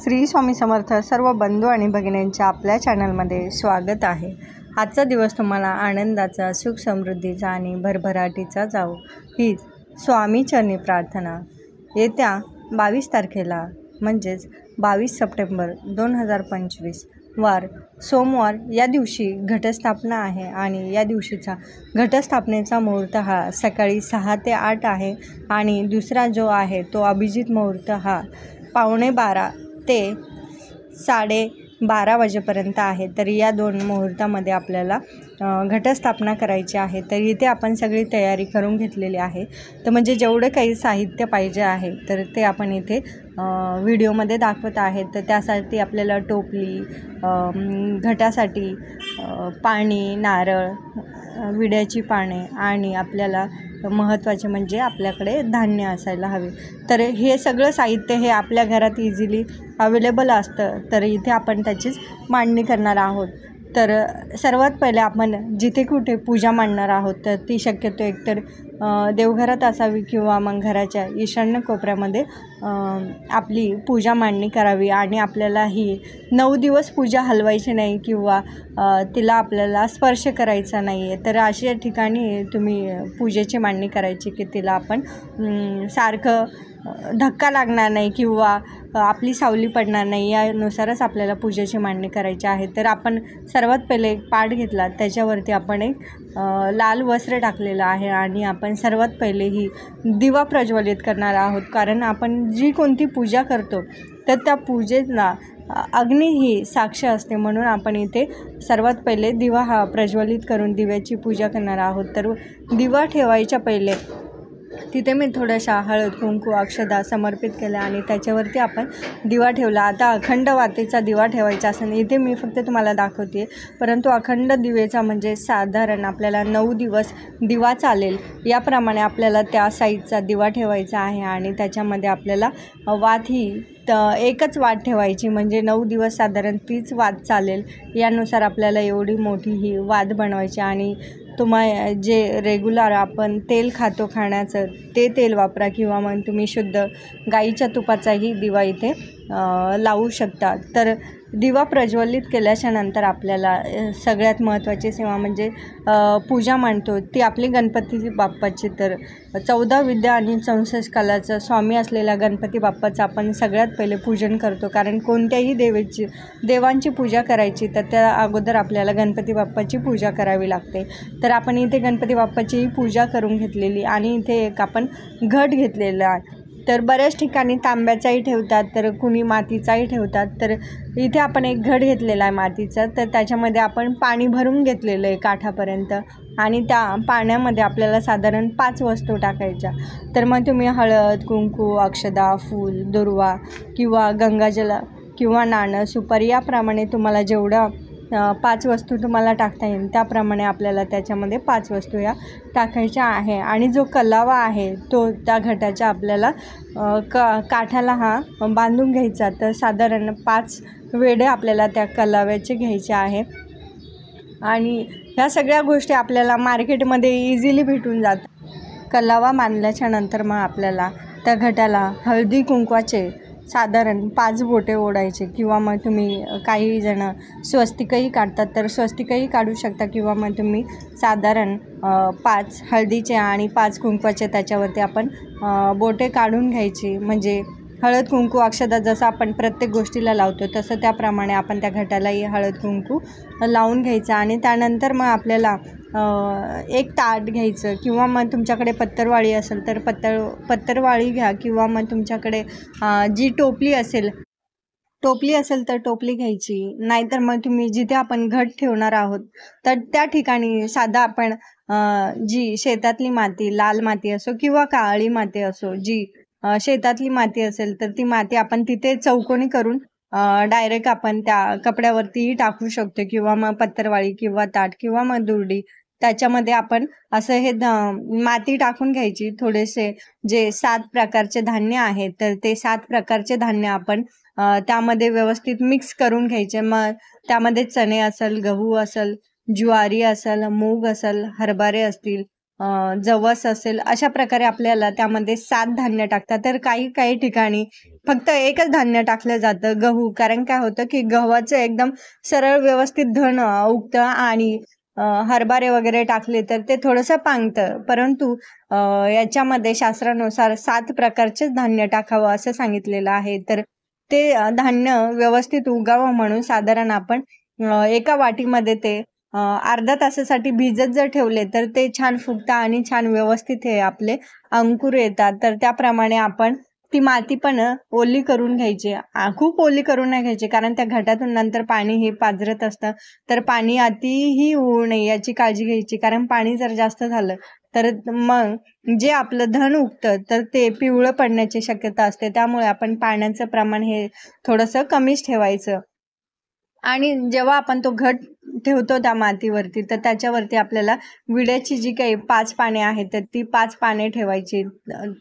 श्री स्वामी समर्थ सर्व बंधू आणि भगिनींच्या आपल्या चॅनलमध्ये स्वागत आहे। आजचा दिवस तुम्हाला आनंदाचा, सुख समृद्धीचा आणि भरभराटीचा जावो ही स्वामी चरणी प्रार्थना। येत्या 22 तारखेला म्हणजेच 22 सप्टेंबर 2025 वार सोमवार या दिवशी घटस्थापना आहे आणि या दिवशीचा घटस्थापनेचा मुहूर्त हा सकाळी 6 ते 8 आहे आणि दुसरा जो आहे तो अभिजित मुहूर्त हा 11:15 ते 12:30 वाजेपर्यंत आहे। तर या दोन मुहूर्तामध्ये आपल्याला घटस्थापना करायची आहे। तर इथे आपण सगळी तयारी करून घेतलेली आहे। तर म्हणजे जेवढे काही साहित्य पाहिजे आहे तर ते आपण इथे व्हिडिओमध्ये दाखवत आहे। तर त्यासाठी आपल्याला टोपली, घटासाठी पाणी, नारळ, विड्याची पाने आणि आपल्याला महत्त्वाचे म्हणजे आपल्याकडे धान्य असायला हवे। तर हे सगळं साहित्य हे आपल्या घरात इझिली अवेलेबल असतं। तर इथे आपण त्याचीच मांडणी करणार आहोत। तर सर्वात पहिले आपण जिथे कुठे पूजा मांडणार आहोत तर ती शक्यतो एकतर देवघरात असावी किंवा मग घराच्या ईशान्य कोपऱ्यामध्ये आपली पूजा मांडणी करावी आणि आपल्याला ही 9 दिवस पूजा हलवायची नाही किंवा तिला आपल्याला स्पर्श करायचा नाही आहे। तर अशा ठिकाणी तुम्ही पूजेची मांडणी करायची की तिला आपण सारखं धक्का लागणार नाही किंवा आपली सावली पडणार नाही, यानुसारच आपल्याला पूजेची मांडणी करायची आहे। तर आपण सर्वात पहिले एक पाट घेतला, त्याच्यावरती आपण एक लाल वस्त्र टाकलेलं आहे आणि आपण सर्वात पहिले ही दिवा प्रज्वलित करणार आहोत। कारण आपण जी कोणती पूजा करतो तर त्या पूजेला अग्नी ही साक्ष असते, म्हणून आपण इथे सर्वात पहिले दिवा हा प्रज्वलित करून दिव्याची पूजा करणार आहोत। तर दिवा ठेवायच्या पहिले तिथे मी थोड्याशा हळद, कुंकू, अक्षदा समर्पित केल्या आणि त्याच्यावरती आपण दिवा ठेवला। आता अखंड वातीचा दिवा ठेवायचा असेल, इथे मी फक्त तुम्हाला दाखवते, परंतु अखंड दिवेचा म्हणजे साधारण आपल्याला 9 दिवस दिवा चालेल याप्रमाणे आपल्याला त्या साईजचा दिवा ठेवायचा आहे आणि त्याच्यामध्ये आपल्याला वात ही एकच वात ठेवायची, म्हणजे 9 दिवस साधारण तीच वात चालेल यानुसार आपल्याला एवढी मोठी ही वात बनवायची। आणि जे रेग्युलर आपण तेल खातो खाण्याचं ते तेल वापरा किंवा मग तुम्ही शुद्ध गाईच्या तुपाचाही दिवा इथे लावू शकता। तर दिवा प्रज्वलित केल्याच्या नंतर आपल्याला सगळ्यात महत्त्वाची सेवा म्हणजे पूजा मांडतो ती आपली गणपती बाप्पाची। तर 14 विद्या आणि 64 कलाचं स्वामी असलेल्या गणपती बाप्पाचं आपण सगळ्यात पहिले पूजन करतो। कारण कोणत्याही देवांची पूजा करायची तर त्या अगोदर आपल्याला गणपती बाप्पाची पूजा करावी लागते। तर आपण इथे गणपती बाप्पाचीही पूजा करून घेतलेली आणि इथे एक आपण घट घेतलेला आहे। तर बऱ्याच ठिकाणी तांब्याचाही ठेवतात, तर कुणी मातीचाही ठेवतात। तर इथे आपण एक घट घेतलेला आहे मातीचा, तर त्याच्यामध्ये आपण पाणी भरून घेतलेलं आहे काठापर्यंत आणि त्या पाण्यामध्ये आपल्याला साधारण 5 वस्तू टाकायच्या। तर मग तुम्ही हळद, कुंकू, अक्षदा, फूल, दुर्वा किंवा गंगाजल किंवा नाणं, सुपारी याप्रमाणे तुम्हाला जेवढं 5 वस्तू तुम्हाला टाकता येईल त्याप्रमाणे आपल्याला त्याच्यामध्ये 5 वस्तू या टाकायच्या आहे। आणि जो कलावा आहे तो त्या घटाच्या आपल्याला काठाला हा बांधून घ्यायचा। तर साधारण 5 वेढे आपल्याला त्या कलाव्याचे घ्यायचे आहे आणि ह्या सगळ्या गोष्टी आपल्याला मार्केटमध्ये इझिली भेटून जातात। कलावा बांधल्याच्या नंतर मग आपल्याला त्या घटाला हळदी कुंकवाचे साधारण 5 बोटे ओढायचे किंवा मग तुम्ही काही जण स्वस्तिकही काढतात तर स्वस्तिकही काढू शकता किंवा मग तुम्ही साधारण 5 हळदीचे आणि 5 कुंकवाचे त्याच्यावरती आपण बोटे काढून घ्यायची। म्हणजे हळद, कुंकू, अक्षदा जसं आपण प्रत्येक गोष्टीला लावतो तसं त्याप्रमाणे आपण त्या घटालाही हळद कुंकू लावून घ्यायचं। आणि त्यानंतर मग आपल्याला एक ताट घ्यायचं किंवा मग तुमच्याकडे पत्तरवाळी असेल तर पत्तरवाळी घ्या किंवा मग तुमच्याकडे जी टोपली असेल तर टोपली घ्यायची। नाहीतर मग तुम्ही जिथे आपण घट ठेवणार आहोत तर त्या ठिकाणी साधा आपण जी शेतातली माती, लाल माती असो किंवा काळी माती असो, जी शेतातली माती असेल तर ती माती आपण तिथे चौकोनी करून डायरेक्ट आपण त्या कपड्यावरतीही टाकू शकतो किंवा मग पत्तरवाळी किंवा ताट किंवा मग दुर्डी त्याच्यामध्ये आपण असं हे माती टाकून घ्यायची। थोडेसे जे 7 प्रकारचे धान्य आहेत तर ते 7 प्रकारचे धान्य आपण त्यामध्ये व्यवस्थित मिक्स करून घ्यायचे। मग त्यामध्ये चणे असेल, गहू असेल, ज्वारी असेल, मूग असेल, हरभरे असतील, जवस असेल, अशा प्रकारे आपल्याला त्यामध्ये 7 धान्य टाकतात. तर काही ठिकाणी फक्त एकच धान्य टाकलं जातं, गहू. कारण काय होतं की गव्हाचं एकदम सरळ व्यवस्थित धन उगतं आणि हरभरे वगैरे टाकले तर ते थोडंसं पांगतं. परंतु याच्यामध्ये शास्त्रानुसार 7 प्रकारचेच धान्य टाकावं असं सांगितलेलं आहे. तर ते धान्य व्यवस्थित उगावं म्हणून साधारण आपण एका वाटीमध्ये ते अर्धा तासासाठी भिजत जर ठेवले तर ते छान फुगतात आणि छान व्यवस्थित हे आपले अंकुर येतात. तर त्याप्रमाणे आपण ती माती पण ओली करून घ्यायची. खूप ओली करून नाही घ्यायची, कारण त्या घटातून नंतर पाणी हे पाझरत असतं. तर पाणी अतिही होऊ नये याची काळजी घ्यायची, कारण पाणी जर जास्त झालं तर मग जे आपलं धन उगतं तर ते पिवळं पडण्याची शक्यता असते. त्यामुळे आपण पाण्याचं प्रमाण हे थोडंसं कमीच ठेवायचं. आणि जेव्हा आपण तो घट ठेवतो त्या मातीवरती तर त्याच्यावरती आपल्याला विड्याची जी काही 5 पाने आहेत तर ती 5 पाने ठेवायची.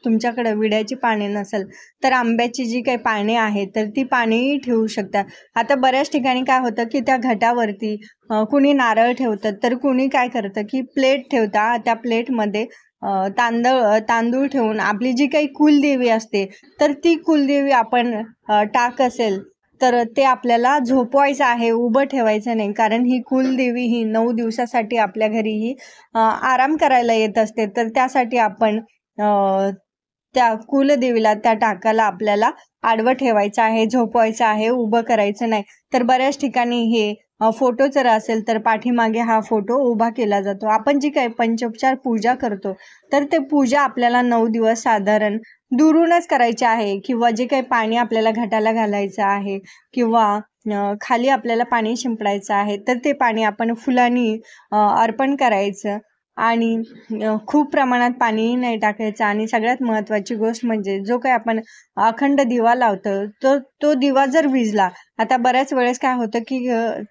तुमच्याकडे विड्याची पाने नसेल तर आंब्याची जी काही पाने आहेत तर ती पानेही ठेवू शकता. आता बऱ्याच ठिकाणी काय होतं की त्या घटावरती कुणी नारळ ठेवतं, तर कुणी काय करतं की प्लेट ठेवता. त्या प्लेटमध्ये तांदूळ ठेवून आपली जी काही कुलदेवी असते तर ती कुलदेवी आपण टाक असेल तर ते आपल्याला झोपवायचं आहे, उभं ठेवायचं नाही. कारण ही कुलदेवी ही 9 दिवसासाठी आपल्या घरी ही आराम करायला येत असते. तर त्यासाठी आपण त्या कुलदेवीला, त्या टाकाला आपल्याला आडवं ठेवायचं आहे, झोपवायचं आहे, उभं करायचं नाही. तर बऱ्याच ठिकाणी हे फोटो जर असेल तर पाठीमागे हा फोटो उभा केला जातो. आपण जी काही पंचोपचार पूजा करतो तर ते पूजा आपल्याला 9 दिवस साधारण दुरूनच करायचे आहे, किंवा जे काही पाणी आपल्याला घटाला घालायचं आहे किंवा खाली आपल्याला पाणी शिंपडायचं आहे तर ते पाणी आपण फुलांनी अर्पण करायचं. आणि खूप प्रमाणात पाणीही नाही टाकायचं. आणि सगळ्यात महत्त्वाची गोष्ट म्हणजे जो काही आपण अखंड दिवा लावतो तो दिवा जर विझला, आता बऱ्याच वेळेस काय होतं की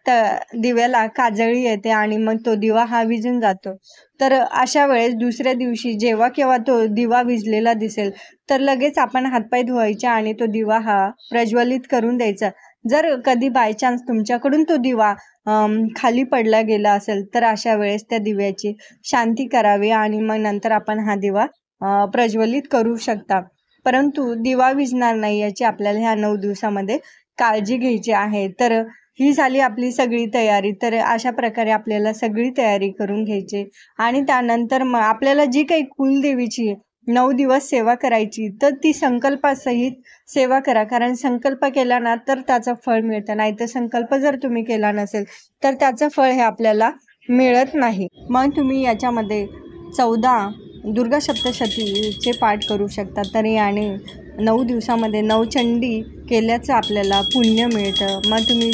त्या दिव्याला काजळी येते आणि मग तो दिवा हा विझून जातो. तर अशा वेळेस दुसऱ्या दिवशी जेव्हा केव्हा तो दिवा विझलेला दिसेल तर लगेच आपण हातपाय धुवायचे आणि तो दिवा हा प्रज्वलित करून द्यायचा. जर कधी बाय चान्स तुमच्याकडून तो दिवा खाली पडला गेला असेल तर अशा वेळेस त्या दिव्याची शांती करावी आणि मग नंतर आपण हा दिवा प्रज्वलित करू शकता. परंतु दिवा विझणार नाही याची आपल्याला ह्या 9 दिवसामध्ये काळजी घ्यायची आहे. तर ही झाली आपली सगळी तयारी. तर अशा प्रकारे आपल्याला सगळी तयारी करून घ्यायची आणि त्यानंतर मग आपल्याला जी काही कुलदेवीची 9 दिवस सेवा करायची तर ती संकल्पासहित सेवा करा. कारण संकल्प केला ना तर त्याचं फळ मिळतं, नाही तर संकल्प जर तुम्ही केला नसेल तर त्याचं फळ हे आपल्याला मिळत नाही. मग तुम्ही याच्यामध्ये 14 दुर्गा सप्तशतीचे पाठ करू शकता. तर याने 9 दिवसामध्ये 9 चंडी केल्याचं आपल्याला पुण्य मिळतं. मग तुम्ही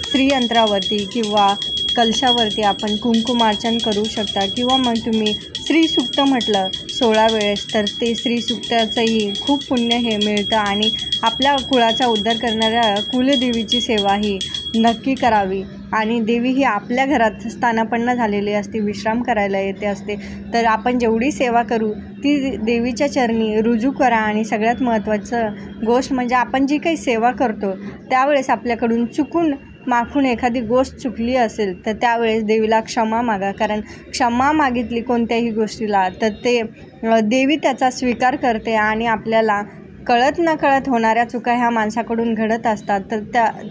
श्रीयंत्रावरती किंवा कलशावरती आपण कुंकुमार्चन करू शकता, किंवा मग तुम्ही श्रीसूक्त म्हटलं 16 वेळेस तर ते श्रीसूक्ताचंही खूप पुण्य हे मिळतं. आणि आपल्या कुळाचा उद्धार करणाऱ्या कुलदेवीची सेवा ही नक्की करावी. आणि देवी ही आपल्या घरात स्थानापन्न झालेली असते, विश्राम करायला येते असते. तर आपण जेवढी सेवा करू ती देवीच्या चरणी रुजू करा. आणि सगळ्यात महत्त्वाचं गोष्ट म्हणजे आपण जी काही सेवा करतो त्यावेळेस आपल्याकडून चुकून मागून एखादी गोष्ट चुकली असेल तर त्यावेळेस देवीला क्षमा मागा. कारण क्षमा मागितली कोणत्याही गोष्टीला तर ते देवी त्याचा स्वीकार करते आणि आपल्याला कळत नकळत होणाऱ्या चुका ह्या माणसाकडून घडत असतात.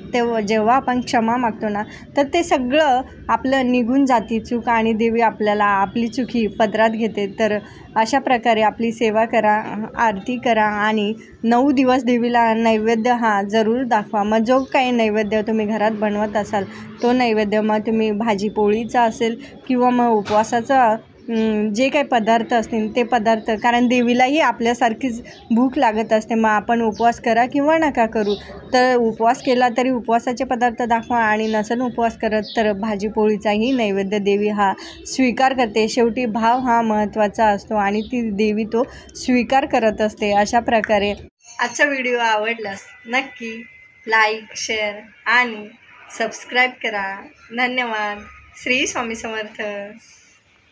तर जेव्हा आपण क्षमा मागतो ना तर ते सगळं आपलं निघून जाते चूक आणि देवी आपल्याला आपली चुकी पदरात घेते. तर अशा प्रकारे आपली सेवा करा, आरती करा आणि 9 दिवस देवीला नैवेद्य हा जरूर दाखवा. मग जो काही नैवेद्य तुम्ही घरात बनवत असाल तो नैवेद्य मग तुम्ही भाजी पोळीचा असेल किंवा मग उपवासाचा जे काही पदार्थ असतील ते पदार्थ, कारण देवीलाही आपल्यासारखीच भूक लागत असते. मग आपण उपवास करा किंवा नका करू, तर उपवास केला तरी उपवासाचे पदार्थ दाखवा आणि नसेल उपवास करत तर भाजी पोळीचाही नैवेद्य देवी हा स्वीकार करते. शेवटी भाव हा महत्त्वाचा असतो आणि ती देवी तो स्वीकार करत असते. अशा प्रकारे आजचा व्हिडिओ आवडलास नक्की लाईक, शेअर आणि सबस्क्राईब करा. धन्यवाद. श्री स्वामी समर्थ.